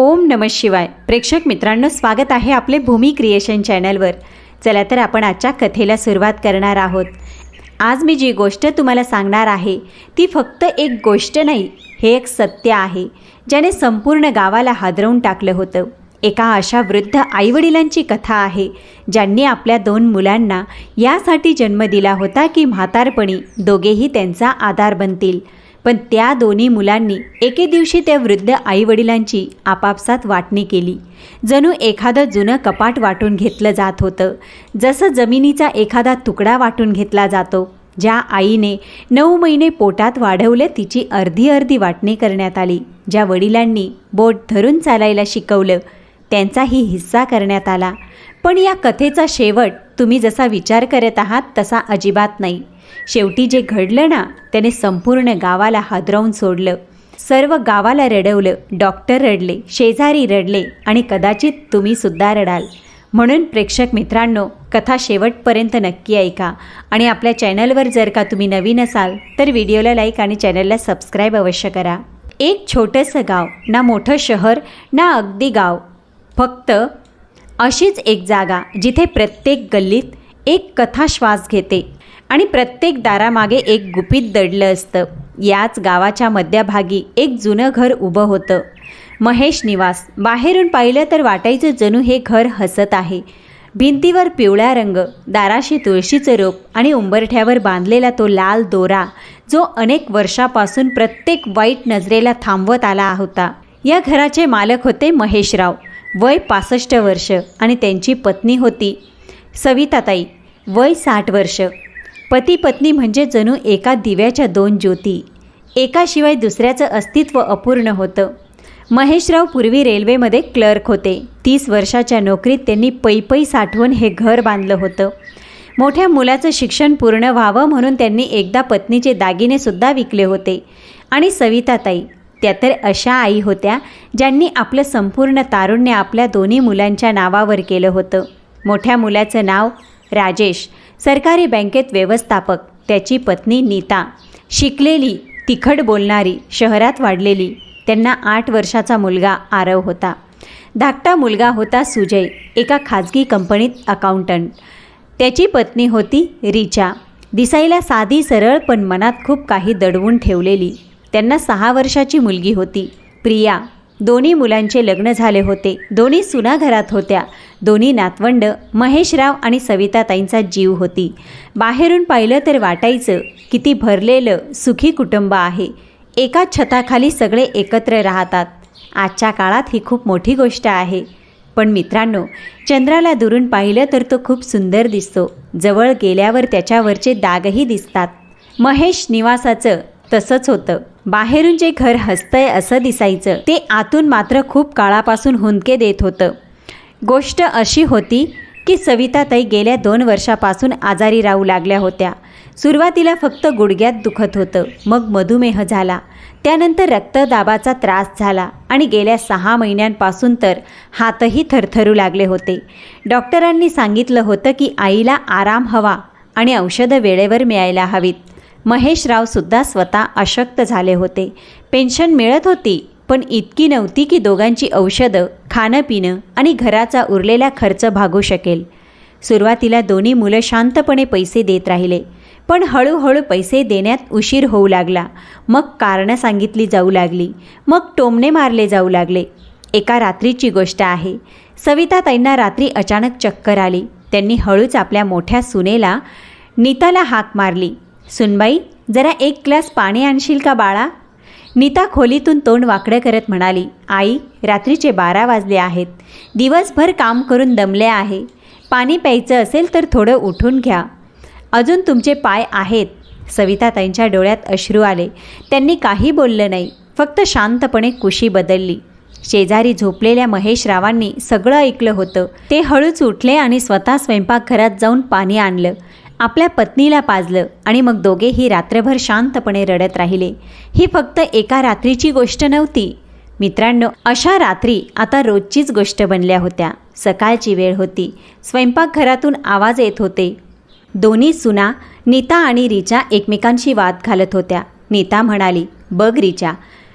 ओम नमः शिवाय. प्रेक्षक मित्रांनो, स्वागत आहे आपले भूमी क्रिएशन चॅनलवर. चला तर आपण आजच्या कथेला सुरुवात करणार आहोत. आज मी जी गोष्ट तुम्हाला सांगणार आहे ती फक्त एक गोष्ट नाही, हे एक सत्य आहे ज्याने संपूर्ण गावाला हादरवून टाकलं होतं. एका अशा वृद्ध आईवडिलांची कथा आहे ज्यांनी आपल्या 2 मुलांना यासाठी जन्म दिला होता की म्हातारपणी दोघेही त्यांचा आधार बनतील. पण त्या दोन्ही मुलांनी एके दिवशी त्या वृद्ध आईवडिलांची आपापसात वाटणी केली. जणू एखादं जुनं कपाट वाटून घेतलं जात होतं, जसं जमिनीचा एखादा तुकडा वाटून घेतला जातो. ज्या आईने 9 महिने पोटात वाढवले तिची अर्धी वाटणी करण्यात आली. ज्या वडिलांनी बोट धरून चालायला शिकवलं त्यांचाही हिस्सा करण्यात आला. पण या कथेचा शेवट तुम्ही जसा विचार करत आहात तसा अजिबात नाही. शेवटी जे घडलं ना त्याने संपूर्ण गावाला हादरवून सोडलं. सर्व गावाला रडवलं. डॉक्टर रडले, शेजारी रडले आणि कदाचित तुम्हीसुद्धा रडाल. म्हणून प्रेक्षक मित्रांनो, कथा शेवटपर्यंत नक्की ऐका. आणि आपल्या चॅनलवर जर का तुम्ही नवीन असाल तर व्हिडिओला लाईक आणि चॅनलला सबस्क्राईब अवश्य करा. एक छोटंसं गाव, ना मोठं शहर ना अगदी गाव, फक्त अशीच एक जागा जिथे प्रत्येक गल्लीत एक कथा श्वास घेते आणि प्रत्येक दारामागे एक गुपित दडलं असतं. याच गावाच्या मध्यभागी एक जुनं घर उभं होतं, महेश निवास. बाहेरून पाहिलं तर वाटायचं जणू हे घर हसत आहे. भिंतीवर पिवळा रंग, दाराशी तुळशीचं रोप आणि उंबरठ्यावर बांधलेला तो लाल दोरा जो अनेक वर्षापासून प्रत्येक वाईट नजरेला थांबवत आला होता. या घराचे मालक होते महेशराव, वय 65 वर्ष, आणि त्यांची पत्नी होती सविताताई, वय 60 वर्ष. पती पत्नी म्हणजे जणू एका दिव्याच्या 2 ज्योती, एकाशिवाय दुसऱ्याचं अस्तित्व अपूर्ण होतं. महेशराव पूर्वी रेल्वेमध्ये क्लर्क होते. 30 वर्षाच्या नोकरीत त्यांनी पै साठवून हे घर बांधलं होतं. मोठ्या मुलाचं शिक्षण पूर्ण व्हावं म्हणून त्यांनी एकदा पत्नीचे दागिनेसुद्धा विकले होते. आणि सविताताई त्या तर अशा आई होत्या ज्यांनी आपलं संपूर्ण तारुण्य आपल्या दोन्ही मुलांच्या नावावर केलं होतं. मोठ्या मुलाचं नाव राजेश, सरकारी बँकेत व्यवस्थापक. त्याची पत्नी नीता, शिकलेली, तिखट बोलणारी, शहरात वाढलेली. त्यांना 8 वर्षाचा मुलगा आरव होता. धाकटा मुलगा होता सुजय, एका खाजगी कंपनीत अकाउंटंट. त्याची पत्नी होती रिचा, दिसायला साधी सरळ पण मनात खूप काही दडवून ठेवलेली. त्यांना 6 वर्षाची मुलगी होती प्रिया. दोन्ही मुलांचे लग्न झाले होते. दोन्ही सुना घरात होत्या. दोन्ही नातवंड महेशराव आणि सविताताईंचा जीव होती. बाहेरून पाहिलं तर वाटायचं किती भरलेलं सुखी कुटुंब आहे. एका छताखाली सगळे एकत्र राहतात. आजच्या काळात ही खूप मोठी गोष्ट आहे. पण मित्रांनो, चंद्राला दुरून पाहिलं तर तो खूप सुंदर दिसतो. जवळ गेल्यावर त्याच्यावरचे डागही दिसतात. महेश निवासाचं तसंच होतं. बाहेरून जे घर हसतंय असं दिसायचं, ते आतून मात्र खूप काळापासून हुंदके देत होतं. गोष्ट अशी होती की सविताताई गेल्या 2 वर्षापासून आजारी राहू लागल्या होत्या. सुरुवातीला फक्त गुडघ्यात दुखत होतं, मग मधुमेह झाला, त्यानंतर रक्तदाबाचा त्रास झाला आणि गेल्या 6 महिन्यांपासून तर हातही थरथरू लागले होते. डॉक्टरांनी सांगितलं होतं की आईला आराम हवा आणि औषधं वेळेवर मिळायला हवीत. महेशरावसुद्धा स्वतः अशक्त झाले होते. पेन्शन मिळत होती पण इतकी नव्हती की दोघांची औषधं, खाणं पिणं आणि घराचा उरलेला खर्च भागू शकेल. सुरुवातीला दोन्ही मुलं शांतपणे पैसे देत राहिले, पण हळूहळू पैसे देण्यात उशीर होऊ लागला. मग कारणं सांगितली जाऊ लागली, मग टोमणे मारले जाऊ लागले. एका रात्रीची गोष्ट आहे. सविताताईंना रात्री अचानक चक्कर आली. त्यांनी हळूच आपल्या मोठ्या सुनेला नीताला हाक मारली, सुनबाई, जरा 1 ग्लास पाणी आणशील का बाळा? नीता खोलीतून तोंड वाकडं करत म्हणाली, आई, रात्रीचे 12 वाजले आहेत. दिवसभर काम करून दमले आहे. पाणी प्यायचं असेल तर थोडं उठून घ्या. अजून तुमचे पाय आहेत. सविताताईंच्या डोळ्यात अश्रू आले. त्यांनी काही बोललं नाही, फक्त शांतपणे कुशी बदलली. शेजारी झोपलेल्या महेशरावांनी सगळं ऐकलं होतं. ते हळूच उठले आणि स्वतः स्वयंपाकघरात जाऊन पाणी आणलं, आपल्या पत्नीला पाजलं आणि मग दोघेही रात्रभर शांतपणे रडत राहिले. ही फक्त एका रात्रीची गोष्ट नव्हती मित्रांनो. अशा रात्री आता रोजचीच गोष्ट बनल्या होत्या. सकाळची वेळ होती. स्वयंपाकघरातून आवाज येत होते. दोन्ही सुना नीता आणि रिचा एकमेकांशी वाद घालत होत्या. नीता म्हणाली, बघ रिचा,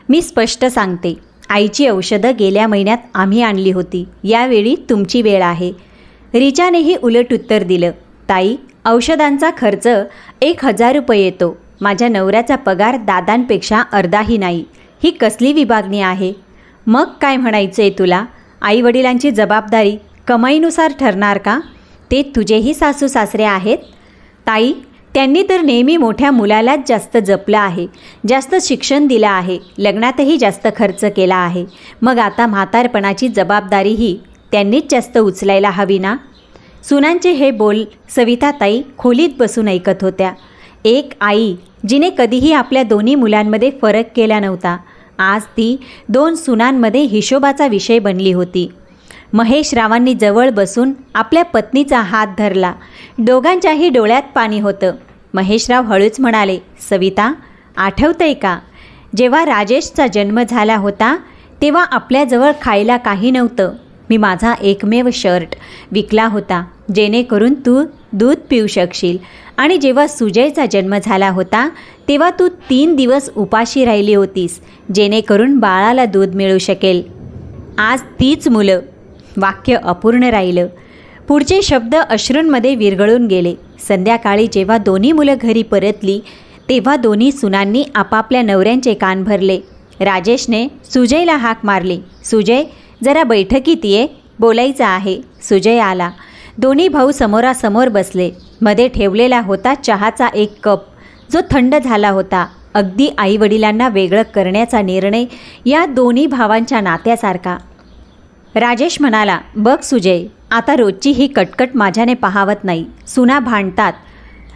मी स्पष्ट सांगते, आईची औषधं गेल्या महिन्यात आम्ही आणली होती, यावेळी तुमची वेळ आहे. रिचानेही उलट उत्तर दिलं. ताई, औषधांचा खर्च 1,000 रुपये येतो. माझ्या नवऱ्याचा पगार दादांपेक्षा अर्धाही नाही. ही कसली विभागणी आहे? मग काय म्हणायचंय तुला? आईवडिलांची जबाबदारी कमाईनुसार ठरणार का? ते तुझेही सासू सासरे आहेत. ताई, त्यांनी तर नेहमी मोठ्या मुलालाच जास्त जपलं आहे, जास्त शिक्षण दिलं आहे, लग्नातही जास्त खर्च केला आहे. मग आता म्हातारपणाची जबाबदारीही त्यांनीच जास्त उचलायला हवी ना? सुनांचे हे बोल सविताताई खोलीत बसून ऐकत होत्या. एक आई जिने कधीही आपल्या दोन्ही मुलांमध्ये फरक केला नव्हता, आज ती 2 सुनांमध्ये हिशोबाचा विषय बनली होती. महेशरावांनी जवळ बसून आपल्या पत्नीचा हात धरला. दोघांच्याही डोळ्यात पाणी होतं. महेशराव हळूच म्हणाले, सविता, आठवतंय का, जेव्हा राजेशचा जन्म झाला होता तेव्हा आपल्याजवळ खायला काही नव्हतं. मी माझा एकमेव शर्ट विकला होता जेणेकरून तू दूध पिऊ शकशील. आणि जेव्हा सुजयचा जन्म झाला होता तेव्हा तू 3 दिवस उपाशी राहिली होतीस जेणेकरून बाळाला दूध मिळू शकेल. आज तीच मुलं. वाक्य अपूर्ण राहिलं. पुढचे शब्द अश्रूंमध्ये विरघळून गेले. संध्याकाळी जेव्हा दोन्ही मुलं घरी परतली तेव्हा दोन्ही सुनांनी आपापल्या नवऱ्यांचे कान भरले. राजेशने सुजयला हाक मारली. सुजय, जरा बैठकीत ये, बोलायचं आहे. सुजय आला. दोन्ही भाऊ समोरासमोर बसले. मध्ये ठेवलेला होता चहाचा एक कप, जो थंड झाला होता. अगदी आईवडिलांना वेगळं करण्याचा निर्णय या दोन्ही भावांच्या नात्यासारखा. राजेश म्हणाला, बघ सुजय, आता रोजची ही कटकट माझ्याने पाहावत नाही. सुना भांडतात,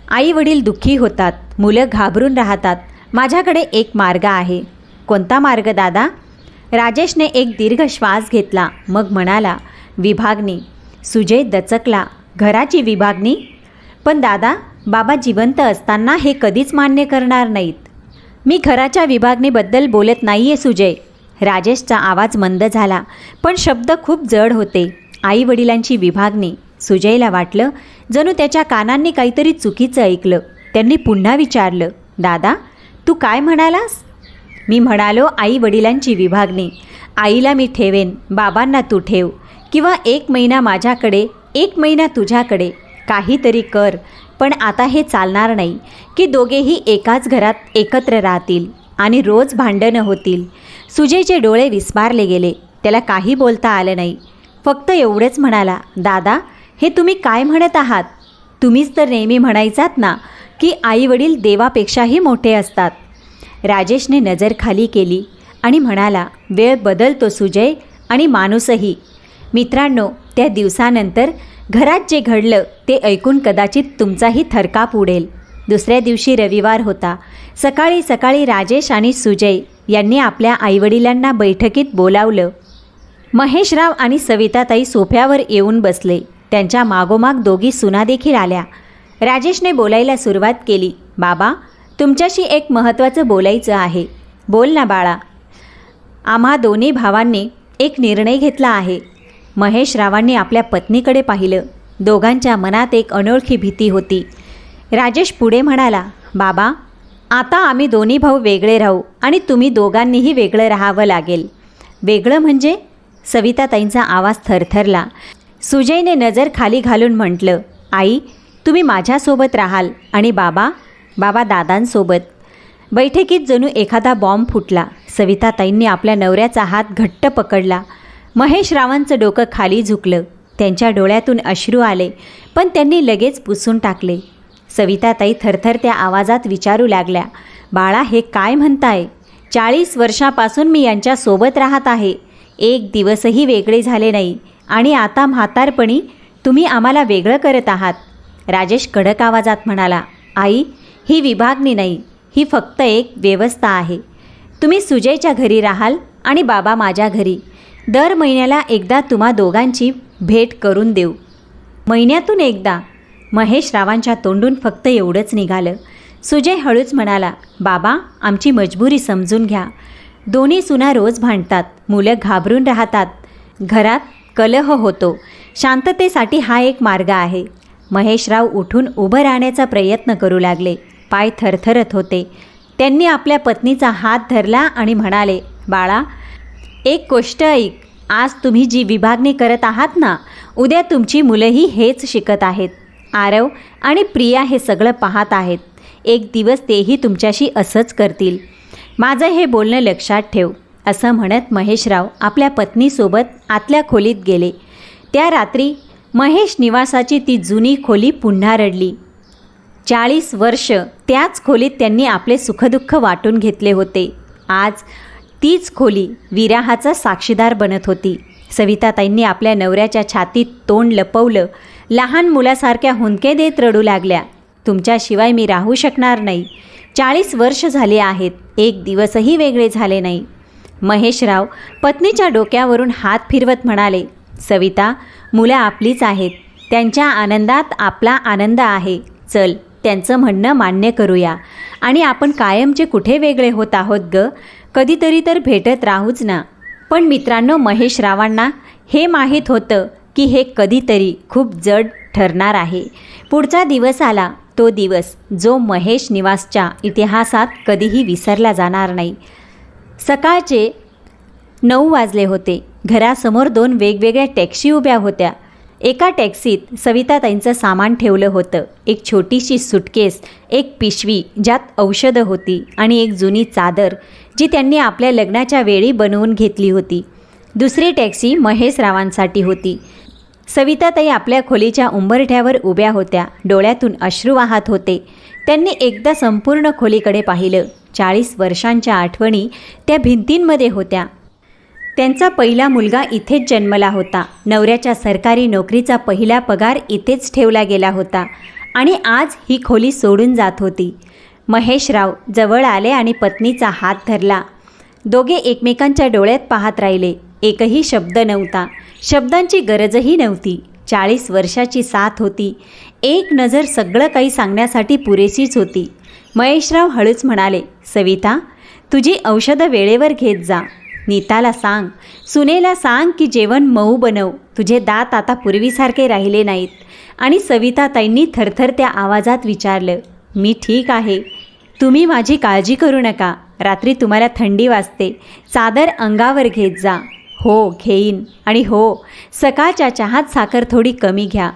आई वडील दुःखी होतात, मुलं घाबरून राहतात. माझ्याकडे एक मार्ग आहे. कोणता मार्ग दादा? राजेशने एक दीर्घ श्वास घेतला, मग म्हणाला, विभागणी. सुजय दचकला. घराची विभागणी? पण दादा, बाबा जिवंत असताना हे कधीच मान्य करणार नाहीत. मी घराच्या विभागणीबद्दल बोलत नाहीये सुजय. राजेशचा आवाज मंद झाला, पण शब्द खूप जड होते. आई वडिलांची विभागणी. सुजयला वाटलं जणू त्याच्या कानांनी काहीतरी चुकीचं ऐकलं. त्यांनी पुन्हा विचारलं, दादा, तू काय म्हणालास? मी म्हणालो आई वडिलांची विभागणी. आईला मी ठेवेन, बाबांना तू ठेव, किंवा 1 महिना माझ्याकडे, 1 महिना तुझ्याकडे. काहीतरी कर. पण आता हे चालणार नाही की दोघेही एकाच घरात एकत्र राहतील आणि रोज भांडणं होतील. सुजयचे डोळे विस्मारले गेले. त्याला काही बोलता आलं नाही. फक्त एवढेच म्हणाला, दादा, हे तुम्ही काय म्हणत आहात? तुम्हीच तर नेहमी म्हणायचात ना की आईवडील देवापेक्षाही मोठे असतात. राजेशने नजर खाली केली आणि म्हणाला, वेळ बदलतो सुजय, आणि माणूसही. मित्रांनो, त्या दिवसानंतर घरात जे घडलं ते ऐकून कदाचित तुमचाही थरकाप उडेल. दुसऱ्या दिवशी रविवार होता. सकाळी सकाळी राजेश आणि सुजय यांनी आपल्या आईवडिलांना बैठकीत बोलावलं. महेशराव आणि सविताताई सोफ्यावर येऊन बसले. त्यांच्या मागोमाग दोघी सुना देखील आल्या. राजेशने बोलायला सुरुवात केली, बाबा, तुमच्याशी एक महत्त्वाचं बोलायचं आहे. बोल ना बाळा. आम्हा दोन्ही भावांनी एक निर्णय घेतला आहे. महेशरावांनी आपल्या पत्नीकडे पाहिलं. दोघांच्या मनात एक अनोळखी भीती होती. राजेश पुढे म्हणाला, बाबा, आता आम्ही दोन्ही भाऊ वेगळे राहू आणि तुम्ही दोघांनीही वेगळं राहावं लागेल. वेगळं म्हणजे? सविताताईंचा आवाज थरथरला. सुजयने नजर खाली घालून म्हटलं, आई, तुम्ही माझ्यासोबत राहाल आणि बाबा दादांसोबत. बैठकीत जणू एखादा बॉम्ब फुटला. सविताताईंनी आपल्या नवऱ्याचा हात घट्ट पकडला. महेशरावांचं डोकं खाली झुकलं. त्यांच्या डोळ्यातून अश्रू आले, पण त्यांनी लगेच पुसून टाकले. सविताताई थरथरत्या आवाजात विचारू लागल्या, बाळा, हे काय म्हणताय? 40 वर्षापासून मी यांच्यासोबत राहत आहे. एक दिवसही वेगळे झाले नाही आणि आता म्हातारपणी तुम्ही आम्हाला वेगळं करत आहात. राजेश कडक आवाजात म्हणाला, आई, ही विभागणी नाही, ही फक्त एक व्यवस्था आहे. तुम्ही सुजयच्या घरी राहाल आणि बाबा माझ्या घरी. दर महिन्याला एकदा तुम्हा दोघांची भेट करून देऊ. महिन्यातून एकदा? महेशरावांच्या तोंडून फक्त एवढंच निघालं. सुजय हळूच म्हणाला, बाबा, आमची मजबुरी समजून घ्या. दोन्ही सुना रोज भांडतात, मुलं घाबरून राहतात, घरात कलह होतो. शांततेसाठी हा एक मार्ग आहे. महेशराव उठून उभं राहण्याचा प्रयत्न करू लागले. पाय थरथरत होते. त्यांनी आपल्या पत्नीचा हात धरला आणि म्हणाले, बाळा, एक गोष्ट ऐक, आज तुम्ही जी विभागणी करत आहात ना, उद्या तुमची मुलंही हेच शिकत आहेत. आरव आणि प्रिया हे सगळं पाहत आहेत. एक दिवस तेही तुमच्याशी असंच करतील. माझं हे बोलणं लक्षात ठेव, असं म्हणत महेशराव आपल्या पत्नीसोबत आतल्या खोलीत गेले. त्या रात्री महेश निवासाची ती जुनी खोली पुन्हा रडली. 40 वर्ष त्याच खोलीत त्यांनी आपले सुखदुःख वाटून घेतले होते. आज तीच खोली विराहाचा साक्षीदार बनत होती. सविताताईंनी आपल्या नवऱ्याच्या छातीत तोंड लपवलं. लहान मुलासारख्या हुंदके देत रडू लागल्या. तुमच्याशिवाय मी राहू शकणार नाही. 40 वर्ष झाले आहेत, एक दिवसही वेगळे झाले नाही. महेशराव पत्नीच्या डोक्यावरून हात फिरवत म्हणाले, सविता, मुलं आपलीच आहेत. त्यांच्या आनंदात आपला आनंद आहे. चल, त्यांचं म्हणणं मान्य करूया आणि आपण कायमचे कुठे वेगळे होत आहोत ग. कधीतरी तर भेटत राहूच ना. पण मित्रांनो, महेशरावांना हे माहीत होतं की हे कधीतरी खूप जड ठरणार आहे. पुढचा दिवस आला, तो दिवस जो महेश निवासच्या इतिहासात कधीही विसरला जाणार नाही. सकाळचे 9 वाजले होते. घरासमोर 2 वेगवेगळ्या टॅक्सी उभ्या होत्या. एका टॅक्सीत सविताताईंचं सामान ठेवलं होतं. एक छोटीशी सुटकेस, एक पिशवी ज्यात औषधं होती आणि एक जुनी चादर जी त्यांनी आपल्या लग्नाच्या वेळी बनवून घेतली होती. दुसरी टॅक्सी महेशरावांसाठी होती. सविताताई आपल्या खोलीच्या उंबरठ्यावर उभ्या होत्या. डोळ्यातून अश्रू वाहत होते. त्यांनी एकदा संपूर्ण खोलीकडे पाहिलं. 40 वर्षांच्या आठवणी त्या भिंतींमध्ये होत्या. त्यांचा पहिला मुलगा इथेच जन्मला होता. नवऱ्याच्या सरकारी नोकरीचा पहिला पगार इथेच ठेवला गेला होता आणि आज ही खोली सोडून जात होती. महेशराव जवळ आले आणि पत्नीचा हात धरला. दोघे एकमेकांच्या डोळ्यात पाहत राहिले. एकही शब्द नव्हता. शब्दांची गरजही नव्हती. 40 वर्षाची साथ होती. एक नजर सगळं काही सांगण्यासाठी पुरेशीच होती. महेशराव हळूच म्हणाले, सविता, तुझी औषधं वेळेवर घेत जा. नीताला सांग, सुनेला सांग की जेवण मऊ बनव. तुझे दात आता पूर्वीसारखे राहिले नाहीत. आणि सविताताईंनी थरथरत्या आवाजात विचारलं, मी ठीक आहे. तुम्ही माझी काळजी करू नका. रात्री तुम्हाला थंडी वाजते. चादर अंगावर घेत जा. हो, घेईन. आणि हो, सकाळच्या चहात साखर थोडी कमी घ्या.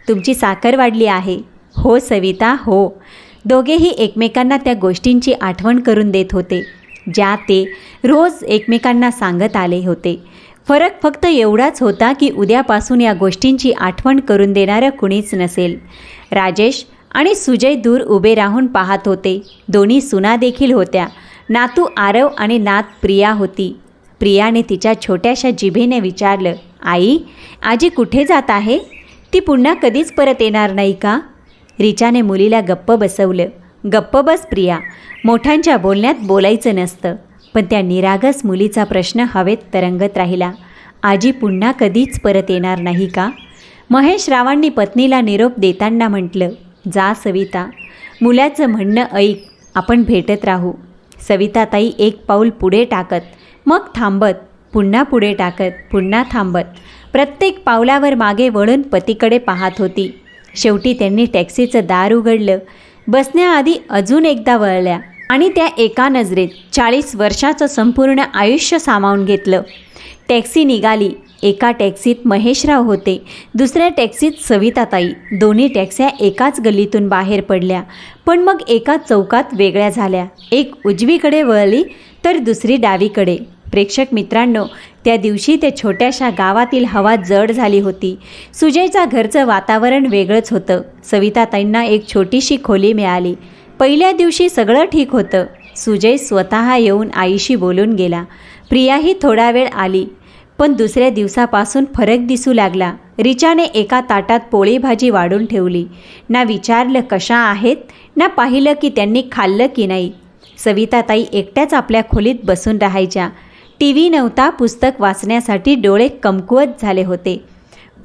तुमची साखर वाढली आहे. हो सविता, हो. दोघेही एकमेकांना त्या गोष्टींची आठवण करून देत होते ज्या ते रोज एकमेकांना सांगत आले होते. फरक फक्त एवढाच होता की उद्यापासून या गोष्टींची आठवण करून देणारं कुणीच नसेल. राजेश आणि सुजय दूर उभे राहून पाहत होते. दोन्ही सुना देखील होत्या. नातू आरव आणि नात प्रिया होती. प्रियाने तिच्या छोट्याशा जिभेने विचारलं, आई, आजी कुठे जात आहे? ती पुन्हा कधीच परत येणार नाही का? रिचाने मुलीला गप्प बसवलं. गप्प बस प्रिया, मोठ्यांच्या बोलण्यात बोलायचं नसतं. पण त्या निरागस मुलीचा प्रश्न हवेत तरंगत राहिला. आजी पुन्हा कधीच परत येणार नाही का? महेशरावांनी पत्नीला निरोप देताना म्हटलं, जा सविता, मुलाचं म्हणणं ऐक. आपण भेटत राहू. सविताताई एक पाऊल पुढे टाकत, मग थांबत, पुन्हा पुढे टाकत, पुन्हा थांबत, प्रत्येक पावलावर मागे वळून पतीकडे पाहत होती. शेवटी त्यांनी टॅक्सीचं दार उघडलं. बसण्याआधी अजून एकदा वळल्या आणि त्या एका नजरेत 40 वर्षाचं संपूर्ण आयुष्य सामावून घेतलं. टॅक्सी निघाली. एका टॅक्सीत महेशराव होते, दुसऱ्या टॅक्सीत सविताताई. दोन्ही टॅक्स्या एकाच गल्लीतून बाहेर पडल्या, पण मग एका चौकात वेगळ्या झाल्या. एक उजवीकडे वळली तर दुसरी डावीकडे. प्रेक्षक मित्रांनो, त्या दिवशी त्या छोट्याशा गावातील हवा जड झाली होती. सुजयच्या घरचं वातावरण वेगळंच होतं. सविताताईंना एक छोटीशी खोली मिळाली. पहिल्या दिवशी सगळं ठीक होतं. सुजय स्वतः येऊन आईशी बोलून गेला. प्रियाही थोडा वेळ आली. पण दुसऱ्या दिवसापासून फरक दिसू लागला. रिचाने एका ताटात पोळी भाजी वाढून ठेवली. ना विचारलं कशा आहेत, ना पाहिलं की त्यांनी खाल्लं की नाही. सविताताई एकट्याच आपल्या खोलीत बसून राहायच्या. टीव्ही नव्हता. पुस्तक वाचण्यासाठी डोळे कमकुवत झाले होते.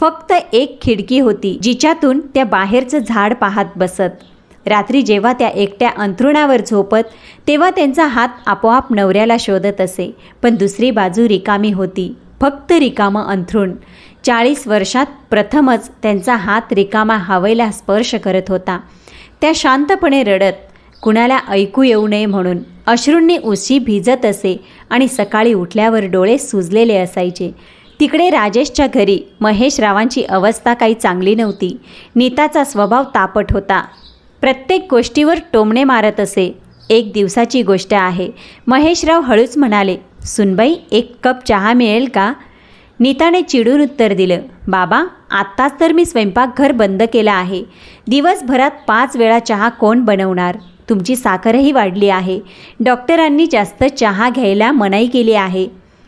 फक्त एक खिडकी होती जिच्यातून त्या बाहेरचं झाड पाहत बसत. रात्री जेव्हा त्या एकट्या अंथरुणावर झोपत तेव्हा त्यांचा हात आपोआप नवऱ्याला शोधत असे. पण दुसरी बाजू रिकामी होती. फक्त रिकामं अंथरूण. 40 वर्षात प्रथमच त्यांचा हात रिकामा हवेला स्पर्श करत होता. त्या शांतपणे रडत, कुणाला ऐकू येऊ नये म्हणून अश्रूंनी उशी भिजत असे आणि सकाळी उठल्यावर डोळे सुजलेले असायचे. तिकडे राजेशच्या घरी महेशरावांची अवस्था काही चांगली नव्हती. नीताचा स्वभाव तापट होता. प्रत्येक गोष्टीवर टोमणे मारत असे. एक दिवसाची गोष्ट आहे. महेशराव हळूच म्हणाले, सुनबाई, एक कप चहा मिळेल का? नीताने चिडून उत्तर दिलं, बाबा, आत्ताच तर मी स्वयंपाकघर बंद केलं आहे. दिवसभरात 5 वेळा चहा कोण बनवणार? तुमची साखरही वाढली आहे. डॉक्टरांनी जास्त चहा घ्यायला मनाई केली आहे.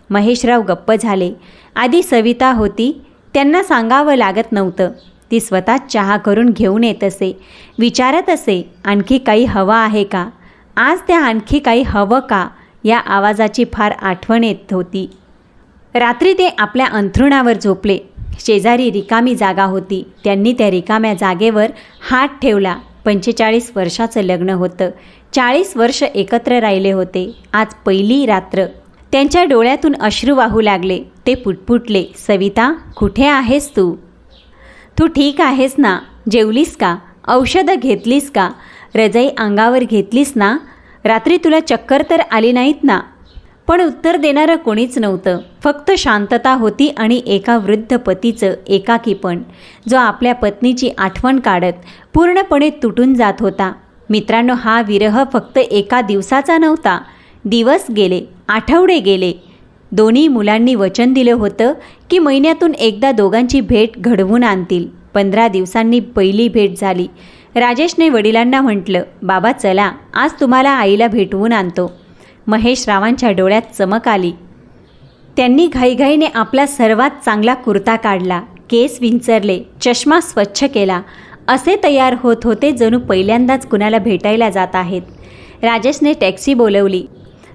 महेशराव गप्प झाले. आधी सविता होती, त्यांना सांगावं लागत नव्हतं. ती स्वतःच चहा करून घेऊन येत असे. विचारत असे, आणखी काही हवं आहे का? आज त्या आणखी काही हवं का या आवाजाची फार आठवण येत होती. रात्री ते आपल्या अंथरुणावर झोपले. शेजारी रिकामी जागा होती. त्यांनी त्या रिकाम्या जागेवर हात ठेवला. 45 वर्षाचं लग्न होतं. 40 वर्ष एकत्र राहिले होते. आज पहिली रात्र. त्यांच्या डोळ्यातून अश्रू वाहू लागले. ते पुटपुटले, सविता, कुठे आहेस तू? तू ठीक आहेस ना? जेवलीस का? औषधं घेतलीस का? रजाई अंगावर घेतलीस ना? रात्री तुला चक्कर तर आली नाहीत ना? पण उत्तर देणारं कोणीच नव्हतं. फक्त शांतता होती आणि एका वृद्ध पतीचं एकाकीपण, जो आपल्या पत्नीची आठवण काढत पूर्णपणे तुटून जात होता. मित्रांनो, हा विरह फक्त एका दिवसाचा नव्हता. दिवस गेले, आठवडे गेले. दोन्ही मुलांनी वचन दिलं होतं की महिन्यातून एकदा दोघांची भेट घडवून आणतील. 15 दिवसांनी पहिली भेट झाली. राजेशने वडिलांना म्हटलं, बाबा चला, आज तुम्हाला आईला भेटवून आणतो. महेशरावांच्या डोळ्यात चमक आली. त्यांनी घाईघाईने आपला सर्वात चांगला कुर्ता काढला, केस विंचरले, चष्मा स्वच्छ केला. असे तयार होत होते जणू पहिल्यांदाच कुणाला भेटायला जात आहेत. राजेशने टॅक्सी बोलवली.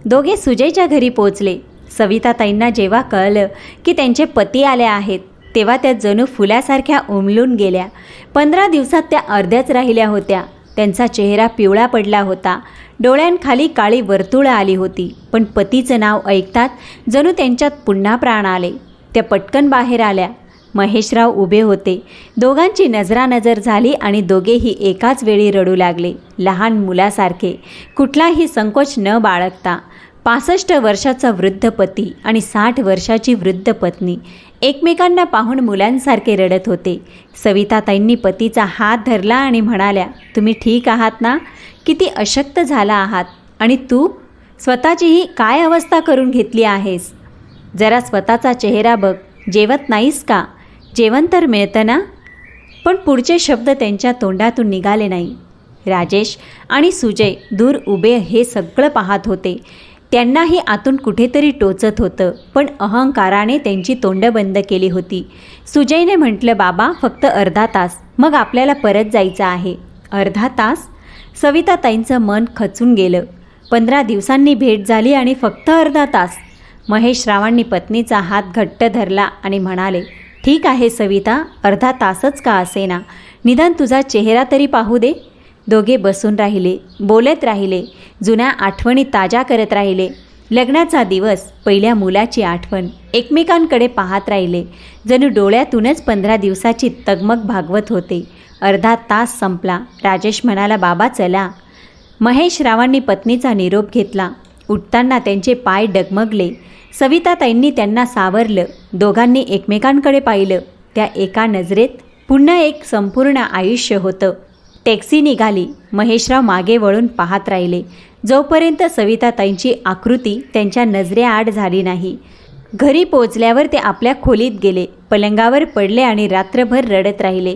दोघे सुजयच्या घरी पोचले. सविताताईंना जेव्हा कळलं की त्यांचे पती आले आहेत, तेव्हा त्या जणू फुलासारख्या उमलून गेल्या. 15 दिवसात त्या अर्ध्याच राहिल्या होत्या. त्यांचा चेहरा पिवळा पडला होता. डोळ्यांखाली काळी वर्तुळं आली होती. पण पतीचं नाव ऐकतात जणू त्यांच्यात पुन्हा प्राण आले. त्या पटकन बाहेर आल्या. महेशराव उभे होते. दोघांची नजरानजर झाली आणि दोघेही एकाच वेळी रडू लागले, लहान मुलासारखे, कुठलाही संकोच न बाळगता. 65 वर्षाचा वृद्ध पती आणि 60 वर्षाची वृद्ध पत्नी एकमेकांना पाहून मुलांसारखे रडत होते. सविताताईंनी पतीचा हात धरला आणि म्हणाल्या, तुम्ही ठीक आहात ना? किती अशक्त झाला आहात. आणि तू स्वतःचीही काय अवस्था करून घेतली आहेस? जरा स्वतःचा चेहरा बघ. जेवत नाहीस का? जेवण तर मिळतं ना? पण पुढचे शब्द त्यांच्या तोंडातून निघाले नाही. राजेश आणि सुजय दूर उभे हे सगळं पाहत होते. त्यांनाही आतून कुठेतरी टोचत होतं, पण अहंकाराने त्यांची तोंडं बंद केली होती. सुजयने म्हटलं, बाबा, फक्त अर्धा तास, मग आपल्याला परत जायचं आहे. अर्धा तास? सविताताईंचं मन खचून गेलं. 15 दिवसांनी भेट झाली आणि फक्त अर्धा तास? महेशरावांनी पत्नीचा हात घट्ट धरला आणि म्हणाले, ठीक आहे सविता, अर्धा तासच का असेना, निदान तुझा चेहरा तरी पाहू दे. दोघे बसून राहिले, बोलत राहिले, जुन्या आठवणी ताज्या करत राहिले. लग्नाचा दिवस, पहिल्या मुलाची आठवण. एकमेकांकडे पाहत राहिले, जणू डोळ्यातूनच 15 दिवसाची तगमग भागवत होते. अर्धा तास संपला. राजेश म्हणाला, बाबा चला. महेशरावांनी पत्नीचा निरोप घेतला. उठताना त्यांचे पाय डगमगले. सविताताईंनी त्यांना सावरलं. दोघांनी एकमेकांकडे पाहिलं. त्या एका नजरेत पुन्हा एक संपूर्ण आयुष्य होतं. टॅक्सी निघाली. महेशराव मागे वळून पाहत राहिले, जोपर्यंत सविताताईंची आकृती त्यांच्या नजरेआड झाली नाही. घरी पोचल्यावर ते आपल्या खोलीत गेले. पलंगावर पडले आणि रात्रभर रडत राहिले.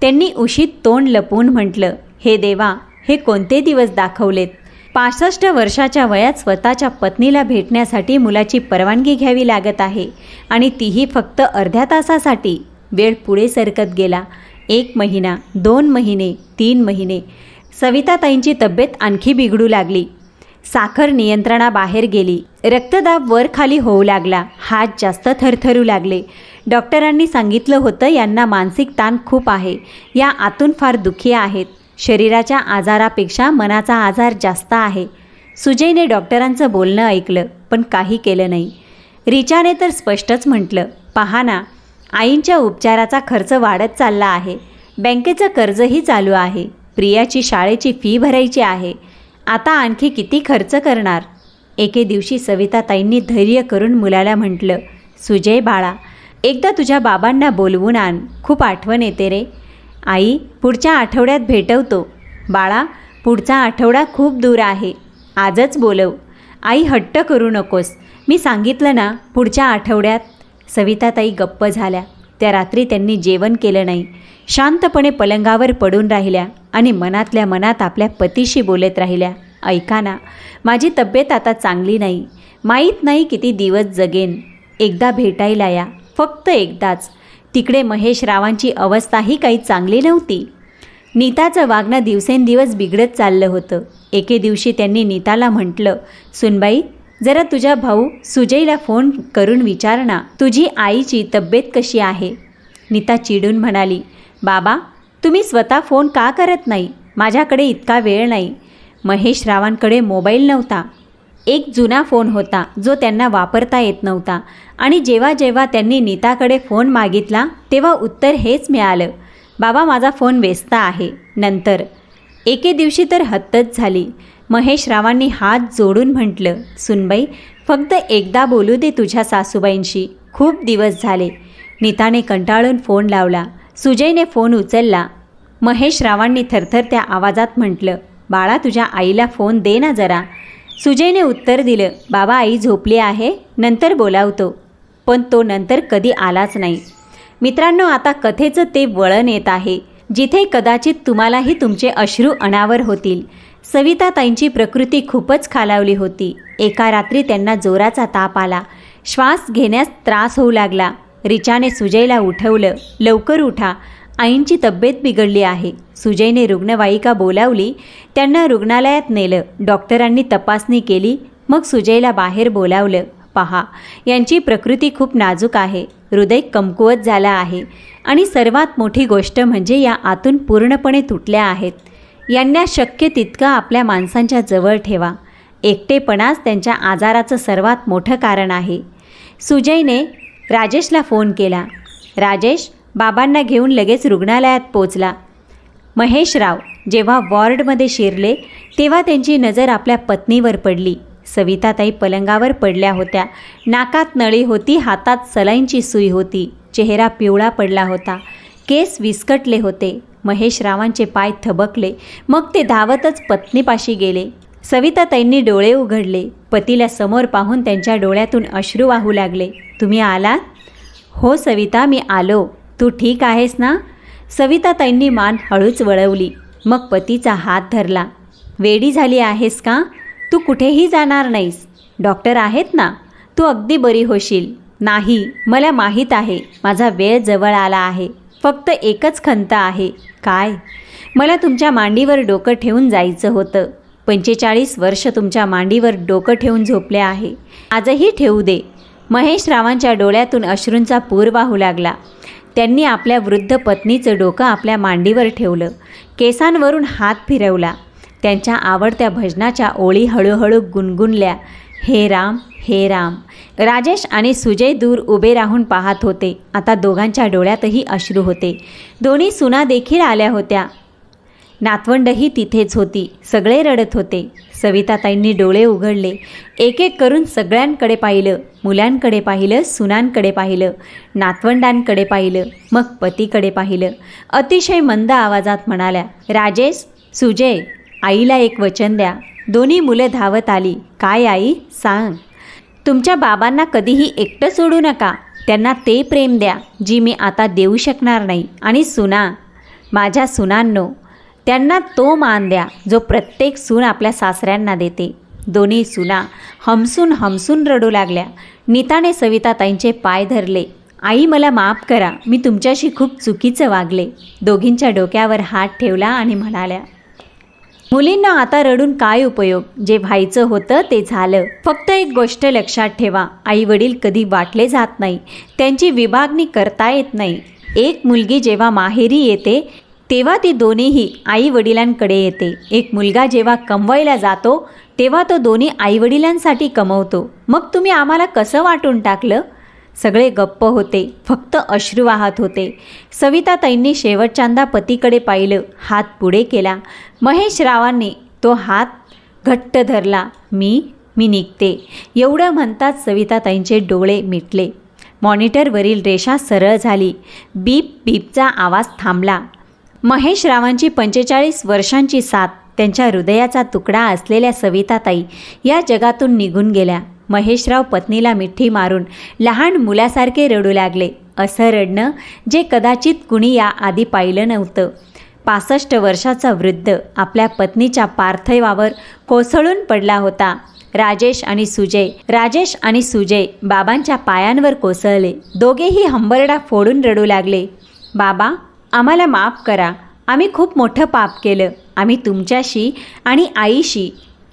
त्यांनी उशीत तोंड लपवून म्हटलं, हे देवा, हे कोणते दिवस दाखवलेत. 65 वर्षाच्या वयात स्वतःच्या पत्नीला भेटण्यासाठी मुलाची परवानगी घ्यावी लागत आहे, आणि तीही फक्त अर्ध्या तासासाठी. वेळ पुढे सरकत गेला. 1 महिना, 2 महिने, 3 महिने. सविताताईंची तब्येत आणखी बिघडू लागली. साखर नियंत्रणाबाहेर गेली. रक्तदाब वर खाली होऊ लागला. हात जास्त थरथरू लागले. डॉक्टरांनी सांगितलं होतं यांना मानसिक ताण खूप आहे. या आतून फार दुःखी आहेत. शरीराच्या आजारापेक्षा मनाचा आजार जास्त आहे. सुजयने डॉक्टरांचं बोलणं ऐकलं, पण काही केलं नाही. रिचाने तर स्पष्टच म्हटलं, पहा ना, आईंच्या उपचाराचा खर्च वाढत चालला आहे. बँकेचं कर्जही चालू आहे. प्रियाची शाळेची फी भरायची आहे. आता आणखी किती खर्च करणार? एके दिवशी सविताताईंनी धैर्य करून मुलाला म्हटलं, सुजय बाळा, एकदा तुझ्या बाबांना बोलवून आण, खूप आठवण येते रे. आई, पुढच्या आठवड्यात भेटवतो. बाळा, पुढचा आठवडा खूप दूर आहे, आजच बोलव. आई, हट्ट करू नकोस, मी सांगितलं ना पुढच्या आठवड्यात. सविताताई गप्प झाल्या. त्या रात्री त्यांनी जेवण केलं नाही. शांतपणे पलंगावर पडून राहिल्या आणि मनातल्या मनात आपल्या पतीशी बोलत राहिल्या. ऐका ना, माझी तब्येत आता चांगली नाही, माहीत नाही किती दिवस जगेन. एकदा भेटायला या, फक्त एकदाच. तिकडे महेश रावांची अवस्थाही काही चांगली नव्हती. नीताचं वागणं दिवसेंदिवस बिघडत चाललं होतं. एके दिवशी त्यांनी नीताला म्हटलं, सुनबाई, जरा तुझ्या भाऊ सुजयला फोन करून विचार ना, तुझी आईची तब्येत कशी आहे. नीता चिडून म्हणाली, बाबा, तुम्ही स्वतः फोन का करत नाही? माझ्याकडे इतका वेळ नाही. महेश रावांकडे मोबाईल नव्हता. एक जुना फोन होता जो त्यांना वापरता येत नव्हता आणि जेव्हा जेव्हा त्यांनी नीताकडे फोन मागितला तेव्हा उत्तर हेच मिळालं, बाबा, माझा फोन व्यस्त आहे, नंतर. एके दिवशी तर हत्तच झाली. महेश रावांनी हात जोडून म्हटलं, सुनबाई, फक्त एकदा बोलू दे तुझ्या सासूबाईंशी, खूप दिवस झाले. नीताने कंटाळून फोन लावला. सुजयने फोन उचलला. महेश रावांनी थरथरत्या आवाजात म्हटलं, बाळा, तुझ्या आईला फोन दे ना जरा. सुजयने उत्तर दिलं, बाबा, आई झोपली आहे, नंतर बोलावतो. पण तो नंतर कधी आलाच नाही. मित्रांनो, आता कथेचं ते वळण येत आहे जिथे कदाचित तुम्हालाही तुमचे अश्रू अनावर होतील. सविताताईंची प्रकृती खूपच खालावली होती. एका रात्री त्यांना जोराचा ताप आला. श्वास घेण्यास त्रास होऊ लागला. रिचाने सुजयला उठवलं, लवकर उठा, आईंची तब्येत बिघडली आहे. सुजयने रुग्णवाहिका बोलावली. त्यांना रुग्णालयात नेलं. डॉक्टरांनी तपासणी केली. मग सुजयला बाहेर बोलावलं. पहा, यांची प्रकृती खूप नाजूक आहे, हृदय कमकुवत झालं आहे आणि सर्वात मोठी गोष्ट म्हणजे या आतून पूर्णपणे तुटल्या आहेत. यांना शक्य तितकं आपल्या माणसांच्या जवळ ठेवा. एकटेपणाच त्यांच्या आजाराचं सर्वात मोठं कारण आहे. सुजयने राजेशला फोन केला. राजेश बाबांना घेऊन लगेच रुग्णालयात पोचला. महेशराव जेव्हा वॉर्डमध्ये शिरले तेव्हा त्यांची नजर आपल्या पत्नीवर पडली. सविताताई पलंगावर पडल्या होत्या. नाकात नळी होती, हातात सलाईंची सुई होती. चेहरा पिवळा पडला होता. केस विस्कटले होते. महेशरावांचे पाय थबकले. मग ते धावतच पत्नीपाशी गेले. सविताताईंनी डोळे उघडले. पतीला समोर पाहून त्यांच्या डोळ्यातून अश्रू वाहू लागले. तुम्ही आलात? हो सविता, मी आलो. तू ठीक आहेस ना? सविताताईंनी मान हळूच वळवली. मग पतीचा हात धरला. वेडी झाली आहेस का? तू कुठेही जाणार नाहीस. डॉक्टर आहेत ना, तू अगदी बरी होशील. नाही, मला माहीत आहे, माझा वेळ जवळ आला आहे. फक्त एकच खंत आहे. काय? मला तुमच्या मांडीवर डोकं ठेवून जायचं होतं. 45 वर्ष तुमच्या मांडीवर डोकं ठेवून झोपले आहे. आजही ठेवू दे. महेशरावांच्या डोळ्यातून अश्रूंचा पूर वाहू लागला. त्यांनी आपल्या वृद्ध पत्नीचं डोकं आपल्या मांडीवर ठेवलं. केसांवरून हात फिरवला. त्यांच्या आवडत्या भजनाच्या ओळी हळूहळू गुणगुणल्या. हे राम, हे राम. राजेश आणि सुजय दूर उभे राहून पाहत होते. आता दोघांच्या डोळ्यातही अश्रू होते. दोन्ही सुना देखील आल्या होत्या. नातवंडही तिथेच होती. सगळे रडत होते. सविताताईंनी डोळे उघडले. एक एक करून सगळ्यांकडे पाहिलं. मुलांकडे पाहिलं, सुनांकडे पाहिलं, नातवंडांकडे पाहिलं, मग पतीकडे पाहिलं. अतिशय मंद आवाजात म्हणाल्या, राजेश, सुजय, आईला एक वचन द्या. दोन्ही मुलं धावत आली. काय आई, सांग. तुमच्या बाबांना कधीही एकटं सोडू नका. त्यांना ते प्रेम द्या जी मी आता देऊ शकणार नाही. आणि सुना, माझ्या सुनांनो, त्यांना तो मान द्या जो प्रत्येक सून आपल्या सासऱ्यांना देते. दोन्ही सुना हमसून हमसून रडू लागल्या. नीताने सविताताईंचे पाय धरले. आई, मला माफ करा, मी तुमच्याशी खूप चुकीचं वागले. दोघींच्या डोक्यावर हात ठेवला आणि म्हणाल्या, मुलींना आता रडून काय उपयोग? जे व्हायचं होतं ते झालं. फक्त एक गोष्ट लक्षात ठेवा, आई वडील कधी वाटले जात नाही. त्यांची विभागणी करता येत नाही. एक मुलगी जेव्हा माहेरी येते तेव्हा ती दोन्हीही आई वडिलांकडे येते. एक मुलगा जेव्हा कमवायला जातो तेव्हा तो दोन्ही आईवडिलांसाठी कमवतो. मग तुम्ही आम्हाला कसं वाटून टाकलं? सगळे गप्प होते. फक्त अश्रू वाहत होते. सविताताईंनी शेवटच्यांदा पतीकडे पाहिलं. हात पुढे केला. महेशरावांनी तो हात घट्ट धरला. मी निघते एवढं म्हणताच सविताताईंचे डोळे मिटले. मॉनिटरवरील रेषा सरळ झाली. बीप बीपचा आवाज थांबला. महेशरावांची 45 वर्षांची साथ, त्यांच्या हृदयाचा तुकडा असलेल्या सविताताई या जगातून निघून गेल्या. महेशराव पत्नीला मिठी मारून लहान मुलासारखे रडू लागले. असं रडणं जे कदाचित कुणी या आधी पाहिलं नव्हतं. 65 वर्षाचा वृद्ध आपल्या पत्नीच्या पार्थिवावर कोसळून पडला होता. राजेश आणि सुजय बाबांच्या पायांवर कोसळले. दोघेही हंबरडा फोडून रडू लागले. बाबा, आम्हाला माफ करा. आम्ही खूप मोठं पाप केलं. आम्ही तुमच्याशी आणि आईशी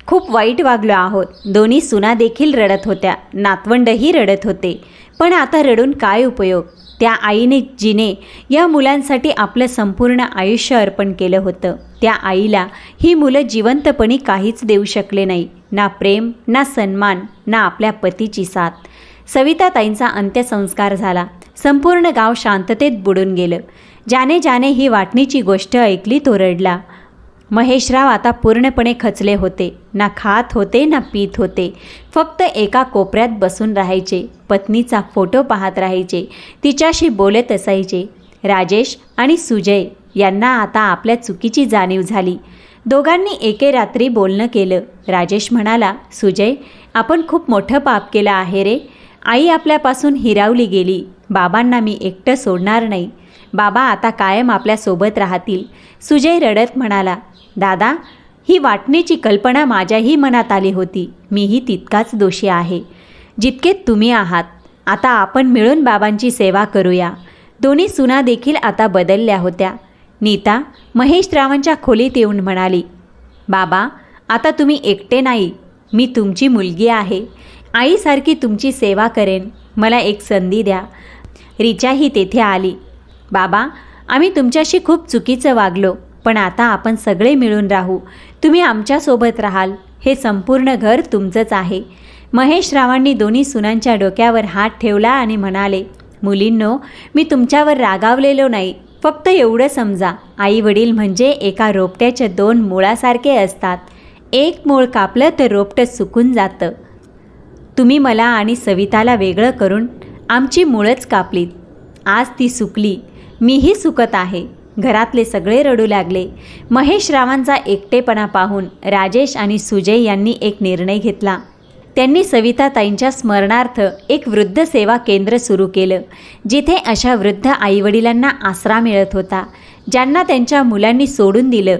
खूप वाईट वागलो आहोत. दोन्ही सुना देखील रडत होत्या. नातवंडही रडत होते. पण आता रडून काय उपयोग? त्या आईने जिने या मुलांसाठी आपलं संपूर्ण आयुष्य अर्पण केलं होतं. त्या आईला ही मुलं जिवंतपणी काहीच देऊ शकले नाही. ना प्रेम, ना सन्मान, ना आपल्या पतीची साथ. सविताताईंचा अंत्यसंस्कार झाला. संपूर्ण गाव शांततेत बुडून गेलं. ज्याने ही वाटणीची गोष्ट ऐकली तो रडला. महेशराव आता पूर्णपणे खचले होते. ना खात होते ना पीत होते. फक्त एका कोपऱ्यात बसून राहायचे. पत्नीचा फोटो पाहत राहायचे. तिच्याशी बोलत असायचे. राजेश आणि सुजय यांना आता आपल्या चुकीची जाणीव झाली. दोघांनी एके रात्री बोलणं केलं. राजेश म्हणाला, सुजय, आपण खूप मोठं पाप केलं आहे रे. आई आपल्यापासून हिरावली गेली. बाबांना मी एकटं सोडणार नाही. बाबा आता कायम आपल्यासोबत राहतील. सुजय रडत म्हणाला, दादा, ही वाटणीची कल्पना माझ्याही मनात आली होती. मीही तितकाच दोषी आहे जितके तुम्ही आहात. आता आपण मिळून बाबांची सेवा करूया. दोन्ही सुना देखील आता बदलल्या होत्या. नीता महेशरावांच्या खोलीत येऊन म्हणाली, बाबा, आता तुम्ही एकटे नाही. मी तुमची मुलगी आहे. आईसारखी तुमची सेवा करेन. मला एक संधी द्या. रिचाही तेथे आली. बाबा, आम्ही तुमच्याशी खूप चुकीचं वागलो. पण आता आपण सगळे मिळून राहू. तुम्ही आमच्यासोबत राहाल. हे संपूर्ण घर तुमचंच आहे. महेशरावांनी दोन्ही सुनांच्या डोक्यावर हात ठेवला आणि म्हणाले, मुलींनो, मी तुमच्यावर रागावलेलो नाही. फक्त एवढं समजा, आई वडील म्हणजे एका रोपट्याच्या 2 मुळासारखे असतात. एक मूळ कापलं तर रोपटं सुकून जातं. तुम्ही मला आणि सविताला वेगळं करून आमची मुळंच कापलीत. आज ती सुकली. मीही सुकत आहे. घरातले सगळे रडू लागले. महेशरावांचा एकटेपणा पाहून राजेश आणि सुजय यांनी एक निर्णय घेतला. त्यांनी सविताताईंच्या स्मरणार्थ एक वृद्ध सेवा केंद्र सुरू केलं. जिथे अशा वृद्ध आईवडिलांना आसरा मिळत होता, ज्यांना त्यांच्या मुलांनी सोडून दिलं.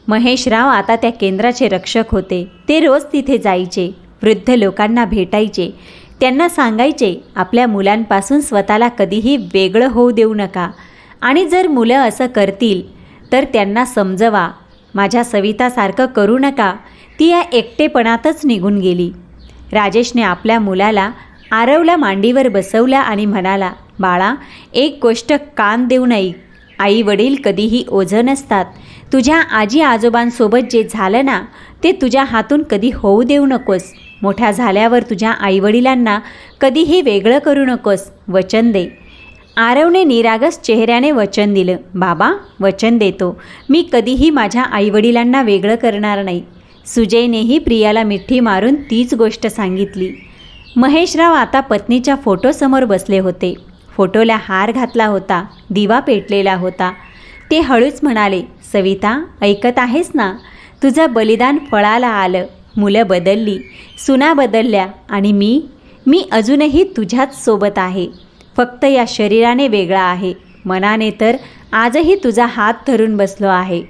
महेशराव आता त्या केंद्राचे रक्षक होते. ते रोज तिथे जायचे. वृद्ध लोकांना भेटायचे. त्यांना सांगायचे, आपल्या मुलांपासून स्वतःला कधीही वेगळं होऊ देऊ नका. आणि जर मुलं असं करतील तर त्यांना समजवा, माझ्या सवितासारखं करू नका. ती या एकटेपणातच निघून गेली. राजेशने आपल्या मुलाला आरवला मांडीवर बसवला आणि म्हणाला, बाळा, एक गोष्ट कान देऊ नये. आई वडील कधीही ओझं नसतात. तुझ्या आजी आजोबांसोबत जे झालं ना, ते तुझ्या हातून कधी होऊ देऊ नकोस. मोठ्या झाल्यावर तुझ्या आईवडिलांना कधीही वेगळं करू नकोस. वचन दे. आरवने निरागस चेहऱ्याने वचन दिलं. बाबा, वचन देतो. मी कधीही माझ्या आईवडिलांना वेगळं करणार नाही. सुजयनेही प्रियाला मिठी मारून तीच गोष्ट सांगितली. महेशराव आता पत्नीच्या फोटोसमोर बसले होते. फोटोला हार घातला होता. दिवा पेटलेला होता. ते हळूच म्हणाले, सविता, ऐकत आहेस ना? तुझं बलिदान फळाला आलं. मुलं बदलली, सुना बदलल्या आणि मी अजूनही तुझ्याच सोबत आहे. फक्त या शरीराने वेगळा आहे. मनाने तर आजही तुझा हात धरून बसलो आहे.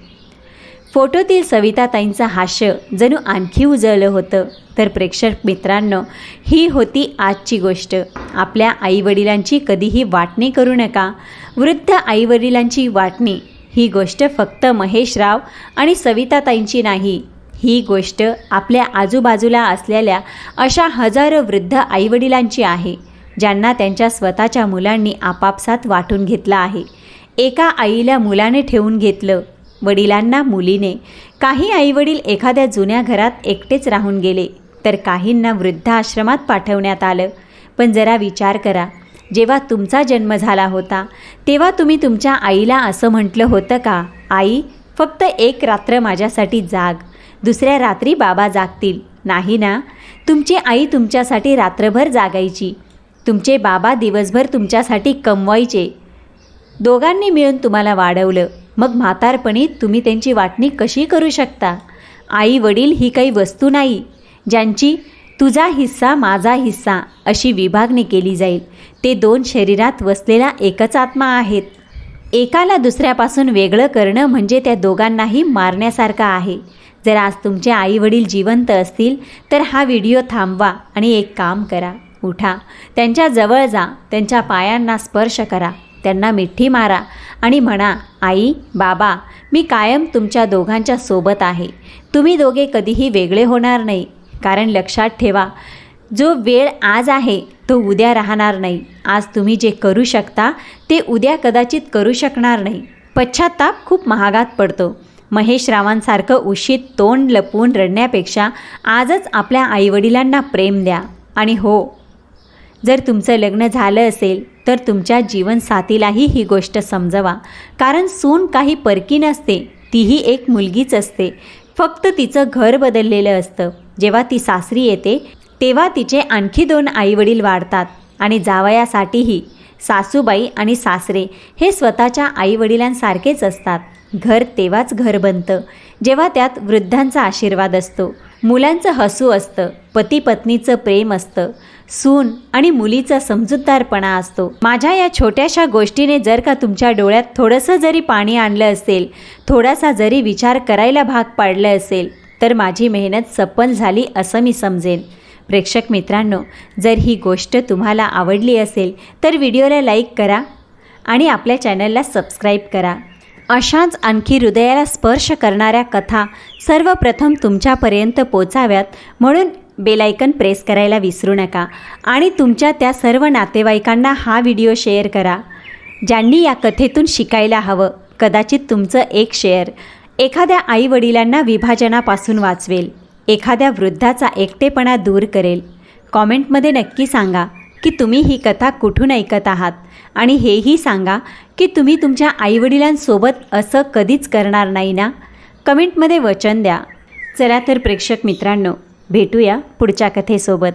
फोटोतील सविताताईंचं हास्य जणू आणखी उजळलं होतं. तर प्रेक्षक मित्रांनो, ही होती आजची गोष्ट. आपल्या आईवडिलांची कधीही वाटणी करू नका. वृद्ध आईवडिलांची वाटणी ही गोष्ट फक्त महेशराव आणि सविताताईंची नाही. ही गोष्ट आपल्या आजूबाजूला असलेल्या अशा हजारो वृद्ध आईवडिलांची आहे, ज्यांना त्यांच्या स्वतःच्या मुलांनी आपापसात वाटून घेतलं आहे. एका आईला मुलाने ठेवून घेतलं, वडिलांना मुलीने. काही आईवडील एखाद्या जुन्या घरात एकटेच राहून गेले, तर काहींना वृद्धाश्रमात पाठवण्यात आलं. पण जरा विचार करा, जेव्हा तुमचा जन्म झाला होता तेव्हा तुम्ही तुमच्या आईला असं म्हटलं होतं का, आई फक्त एक रात्र माझ्यासाठी जाग. दुसऱ्या रात्री बाबा जागतील, नाही ना? तुमची आई तुमच्यासाठी रात्रभर जागायची, तुमचे बाबा दिवसभर तुमच्यासाठी कमवायचे. दोघांनी मिळून तुम्हाला वाढवलं. मग म्हातारपणी तुम्ही त्यांची वाटणी कशी करू शकता? आई वडील ही काही वस्तू नाही ज्यांची तुझा हिस्सा माझा हिस्सा अशी विभागणी केली जाईल. ते दोन शरीरात वसलेला एकच आत्मा आहेत. एकाला दुसऱ्यापासून वेगळं करणं म्हणजे त्या दोघांनाही मारण्यासारखं आहे. जर आज तुमचे आई वडील जिवंत असतील तर हा व्हिडिओ थांबवा आणि एक काम करा. उठा, त्यांच्या जवळ जा, त्यांच्या पायांना स्पर्श करा, त्यांना मिठी मारा आणि म्हणा, आई बाबा, मी कायम तुमच्या दोघांच्या सोबत आहे. तुम्ही दोघे कधीही वेगळे होणार नाही. कारण लक्षात ठेवा, जो वेळ आज आहे तो उद्या राहणार नाही. आज तुम्ही जे करू शकता ते उद्या कदाचित करू शकणार नाही. पश्चात्ताप खूप महागात पडतो. महेश रावांसारखं उशीत तोंड लपवून रडण्यापेक्षा आजच आपल्या आईवडिलांना प्रेम द्या. आणि हो, जर तुमचं लग्न झालं असेल तर तुमच्या जीवनसाथीलाही ही गोष्ट समजवा. कारण सून काही परकी नसते, तीही एक मुलगीच असते. फक्त तिचं घर बदललेलं असतं. जेव्हा ती सासरी येते तेव्हा तिचे आणखी 2 आईवडील वाढतात आणि जावयासाठीही सासूबाई आणि सासरे हे स्वतःच्या आईवडिलांसारखेच असतात. घर तेव्हाच घर बनतं जेव्हा त्यात वृद्धांचा आशीर्वाद असतो, मुलांचं हसू असतं, पती पत्नीचं प्रेम असतं, सून आणि मुलीचा समजूतदारपणा असतो. माझ्या या छोट्याशा गोष्टीने जर का तुमच्या डोळ्यात थोडंसं जरी पाणी आणलं असेल, थोडासा जरी विचार करायला भाग पाडलं असेल, तर माझी मेहनत सफल झाली असं मी समजेन. प्रेक्षक मित्रांनो, जर ही गोष्ट तुम्हाला आवडली असेल तर व्हिडिओला लाईक करा आणि आपल्या चॅनलला सबस्क्राईब करा. अशाच आणखी हृदयाला स्पर्श करणाऱ्या कथा सर्वप्रथम तुमच्यापर्यंत पोचाव्यात म्हणून बेलायकन प्रेस करायला विसरू नका. आणि तुमच्या त्या सर्व नातेवाईकांना हा व्हिडिओ शेअर करा ज्यांनी या कथेतून शिकायला हवं. कदाचित तुमचं एक शेअर एखाद्या आईवडिलांना विभाजनापासून वाचवेल, एखाद्या वृद्धाचा एकटेपणा दूर करेल. कॉमेंटमध्ये नक्की सांगा की तुम्ही ही कथा कुठून ऐकत आहात आणि हेही सांगा की तुम्ही तुमच्या आईवडिलांसोबत असं कधीच करणार नाही ना. कमेंटमध्ये वचन द्या. चला तर प्रेक्षक मित्रांनो, भेटूया पुढच्या कथेसोबत.